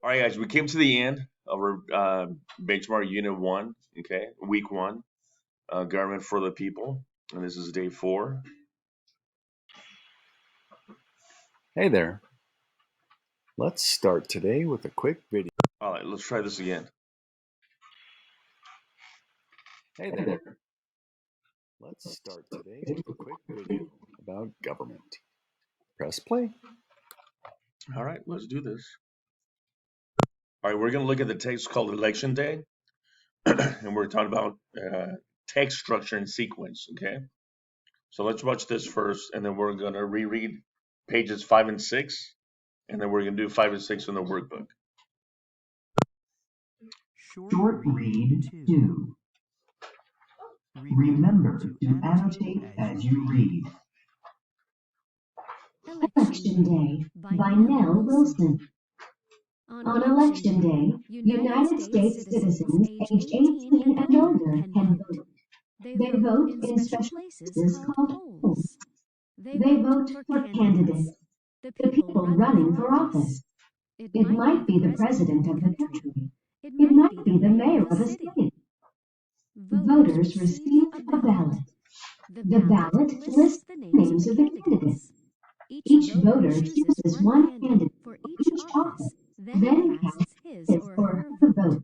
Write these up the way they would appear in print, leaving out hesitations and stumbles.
All right, guys, we came to the end of our benchmark unit one. Okay, week one, government for the people, and this is day 4. Hey there. Let's start today with a quick video. All right, let's try this again. Hey there. Let's start today with a quick video about government. Press play. All right, let's do this. All right, we're going to look at the text called Election Day, and we're talking about text structure and sequence. Okay, so let's watch this first, and then we're going to reread pages 5 and 6, and then we're going to do 5 and 6 in the workbook. Short read 2. Remember to annotate as you read. Election Day by Nell Wilson. On Election Day, United States citizens aged 18 and older can vote. They vote in special places called polls. They vote for candidates, the people running for office. It might be the president of the country. It might be the mayor of a state. Voters receive a ballot. The ballot lists the names of the candidates. Each voter chooses one candidate for each office, then casts his or her vote.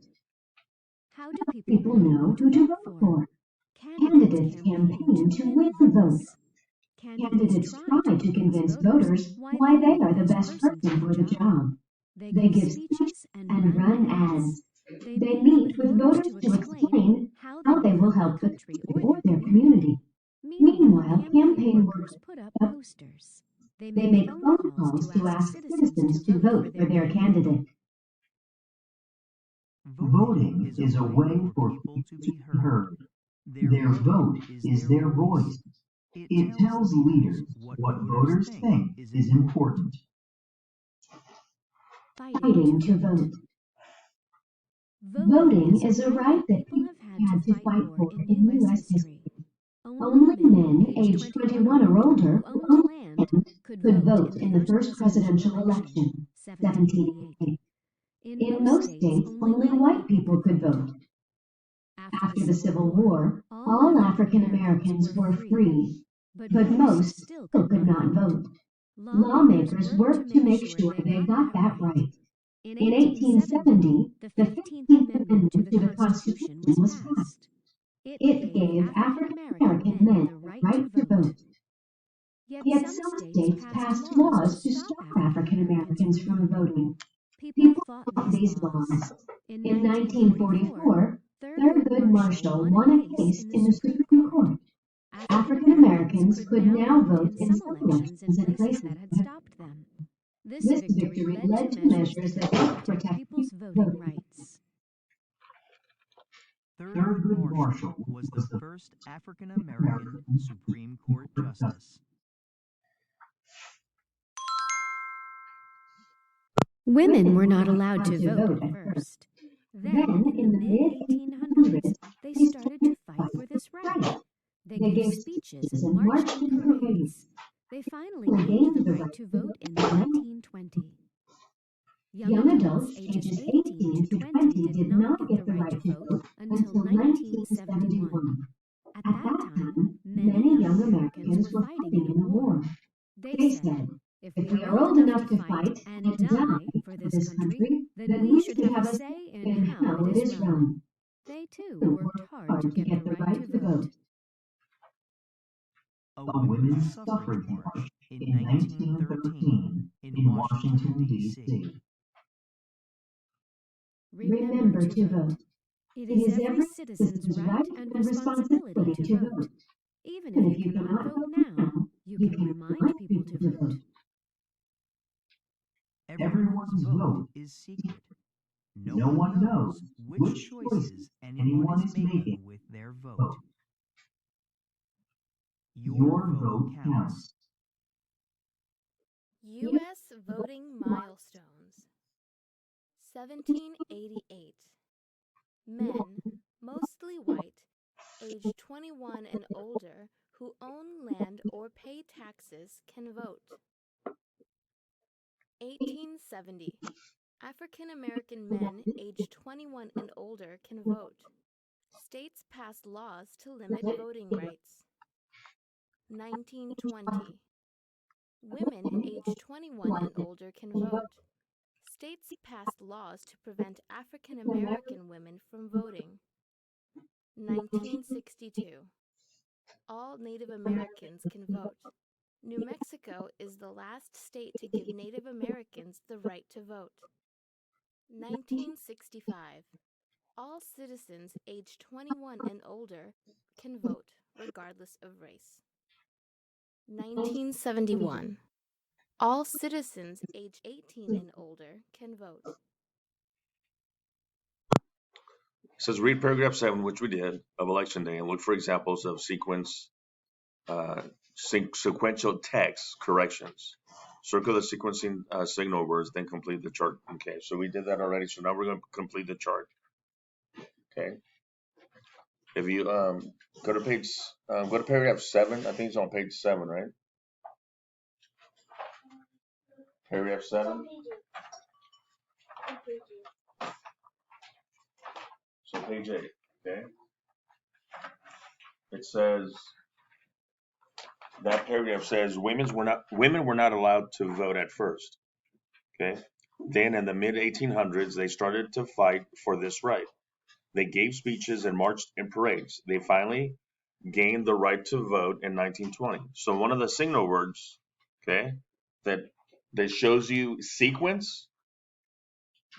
How do people know who to vote for? Candidates campaign to win votes. Candidates try to convince voters why they are the best person for the job. They give speeches and run ads. They meet with voters to explain how they will help the country or their community. Meanwhile, campaign workers put up posters. They make phone calls to ask citizens to vote for their candidate. Voting is a way for people to be heard. Their vote is their voice. It tells leaders what voters think is important. Fighting to vote. Voting is a right that people have had to fight for in U.S. history. Only men aged 21 or older who owned land could vote in the first presidential election, 1788. In most states, only white people could vote. After the Civil War, all African Americans were free, but most still could not vote. Lawmakers worked to make sure they got that right. In 1870, the 15th Amendment to the Constitution was passed. It gave African American men the right to vote. Yet some states passed laws to stop African Americans from voting. People fought these laws. In 1944, Thurgood Marshall won a case in the Supreme Court. African Americans could now vote in some elections in places that had stopped them. This victory led to measures that helped protect people's voting rights. Thurgood Marshall was the first African-American Supreme Court justice. Women were not allowed to vote at first. Then, in the mid-1800s, they started to fight for this right. They gave speeches and marched in parades. They finally gained the right to vote in 1920. Young adults ages 18 to 20 did not get the right to vote until 1971. At that time, many young Americans were fighting in the war. They said, if we are old enough to fight and die for this country, then we should have a say in how it is run. They too worked hard to get the right to vote. A women's suffrage march in 1913 in Washington, D.C. Remember to vote. It is every citizen's right and responsibility to vote. Even if you cannot vote now, you can remind people to vote. Everyone's vote is secret. No one knows which choices anyone is making with their vote. Your vote counts. U.S. voting milestones. 1788. Men, mostly white, aged 21 and older, who own land or pay taxes can vote. 1870. African American men aged 21 and older can vote. States pass laws to limit voting rights. 1920. Women aged 21 and older can vote. States passed laws to prevent African American women from voting. 1962. All Native Americans can vote. New Mexico is the last state to give Native Americans the right to vote. 1965. All citizens aged 21 and older can vote, regardless of race. 1971. All citizens aged 18 and older can vote. It says read paragraph 7, which we did, of Election Day, and look for examples of sequential text corrections. Circle the sequencing signal words, then complete the chart. Okay, so we did that already. So now we're going to complete the chart. Okay. If you go to paragraph 7, I think it's on page 7, right? Paragraph 7. So page 8. Okay. It says that paragraph says women were not allowed to vote at first. Okay. Then in the mid 1800s, they started to fight for this right. They gave speeches and marched in parades. They finally gained the right to vote in 1920. So one of the signal words, okay, that shows you sequence,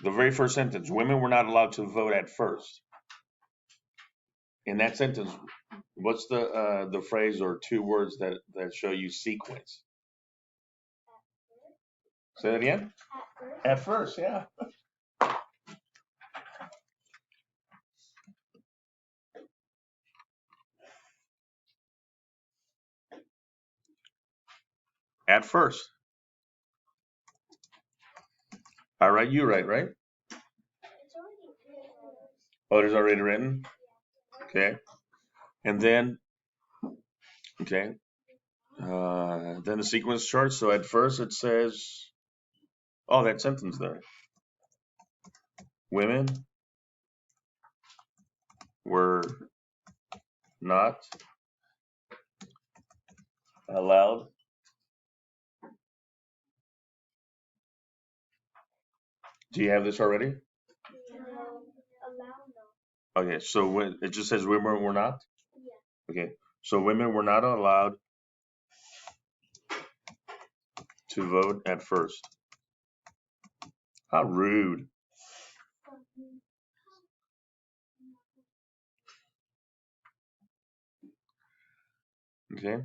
the very first sentence, women were not allowed to vote at first. In that sentence, what's the phrase or two words that show you sequence? Say that again? At first, yeah. At first. All right, you right? Oh, it is already written? Okay. And then, okay. Then the sequence chart. So at first it says, oh, that sentence there. Women were not allowed Do you have this already? Okay, so when it just says women were not? Okay, so women were not allowed to vote at first. How rude. Okay,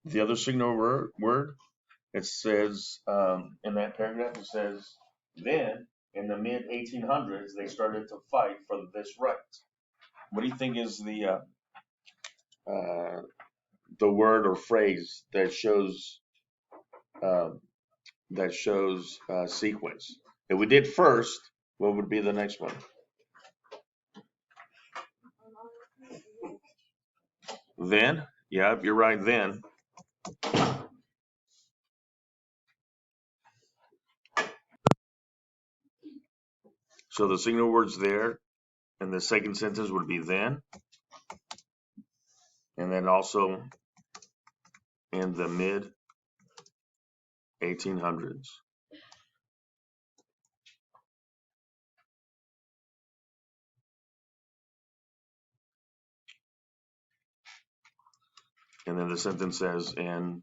the other signal word, it says in that paragraph, it says, then in the mid 1800s, they started to fight for this right. What do you think is the word or phrase that shows sequence? If we did first, what would be the next one? Then, yeah, you're right, then. So the signal words there in the second sentence would be then. And then also in the mid 1800s. And then the sentence says, and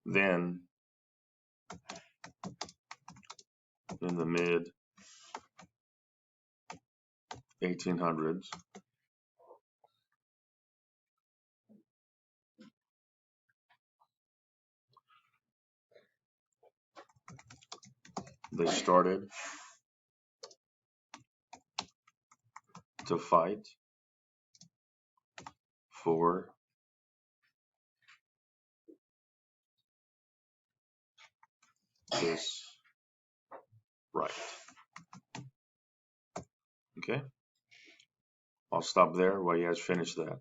then in the mid 1800s, they started to fight for this right. Okay, I'll stop there while you guys finish that.